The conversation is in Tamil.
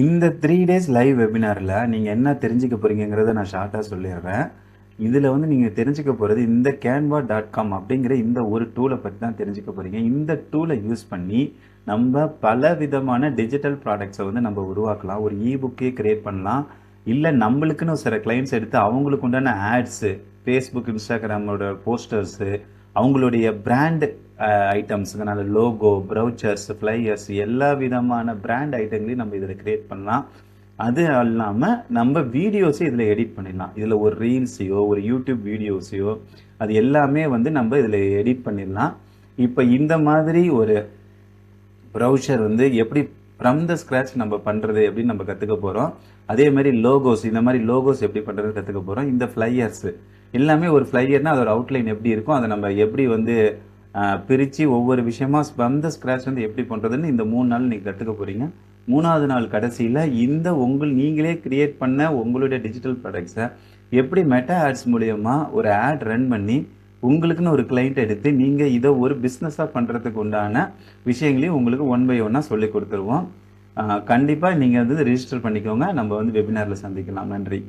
இந்த 3 டேஸ் லைவ் வெபினாரில் நீங்கள் என்ன தெரிஞ்சுக்க போகிறீங்கிறத நான் ஷார்ட்டாக சொல்லிடுறேன். இதில் வந்து நீங்கள் தெரிஞ்சுக்க போகிறது இந்த canva.com அப்படிங்கிற இந்த ஒரு டூலை பற்றி தான் தெரிஞ்சுக்க போகிறீங்க. இந்த டூலை யூஸ் பண்ணி நம்ம பல விதமான டிஜிட்டல் ப்ராடக்ட்ஸை வந்து நம்ம உருவாக்கலாம். ஒரு இபுக்கே கிரியேட் பண்ணலாம். இல்லை நம்மளுக்குன்னு சில கிளைண்ட்ஸ் எடுத்து அவங்களுக்கு உண்டான ஆட்ஸு, ஃபேஸ்புக், இன்ஸ்டாகிராமோட போஸ்டர்ஸு, அவங்களுடைய பிராண்ட் ஐட்டம்ஸுங்கனால லோகோ, ப்ரௌச்சர்ஸ், ஃப்ளையர்ஸ் எல்லா விதமான பிராண்ட் ஐட்டங்களையும் நம்ம இதில் கிரியேட் பண்ணலாம். அது இல்லாமல் நம்ம வீடியோஸை இதில் எடிட் பண்ணிடலாம். இதில் ஒரு ரீல்ஸையோ ஒரு யூடியூப் வீடியோஸையோ அது எல்லாமே வந்து நம்ம இதில் எடிட் பண்ணிடலாம். இப்போ இந்த மாதிரி ஒரு ப்ரௌசர் வந்து எப்படி ஃப்ரம் த ஸ்க்ராட்ச் நம்ம பண்ணுறது எப்படின்னு நம்ம கற்றுக்க போகிறோம். அதே மாதிரி லோகோஸ், இந்த மாதிரி லோகோஸ் எப்படி பண்ணுறது கற்றுக்க போகிறோம். இந்த ஃப்ளையர்ஸ் எல்லாமே ஒரு ஃப்ளையர்னால் அதோட அவுட்லைன் எப்படி இருக்கும், அதை நம்ம எப்படி வந்து பிரித்து ஒவ்வொரு விஷயமா ஃப்ரம் த ஸ்க்ராட்ச் வந்து எப்படி பண்ணுறதுன்னு இந்த 3 நாள் நீங்கள் கற்றுக்க போகிறீங்க. 3வது நாள் கடைசியில் இந்த நீங்களே கிரியேட் பண்ண உங்களுடைய டிஜிட்டல் ப்ராடக்ட்ஸை எப்படி மெட்டா ஆட்ஸ் மூலயமா ஒரு ஆட் ரன் பண்ணி உங்களுக்குன்னு ஒரு கிளைண்ட் எடுத்து நீங்கள் இதை ஒரு பிஸ்னஸாக பண்ணுறதுக்கு உண்டான விஷயங்களையும் உங்களுக்கு 1 by 1 சொல்லி கொடுத்துருவோம். கண்டிப்பாக நீங்கள் வந்து ரிஜிஸ்டர் பண்ணிக்கோங்க. நம்ம வந்து வெபினாரில் சந்திக்கலாம். நன்றி.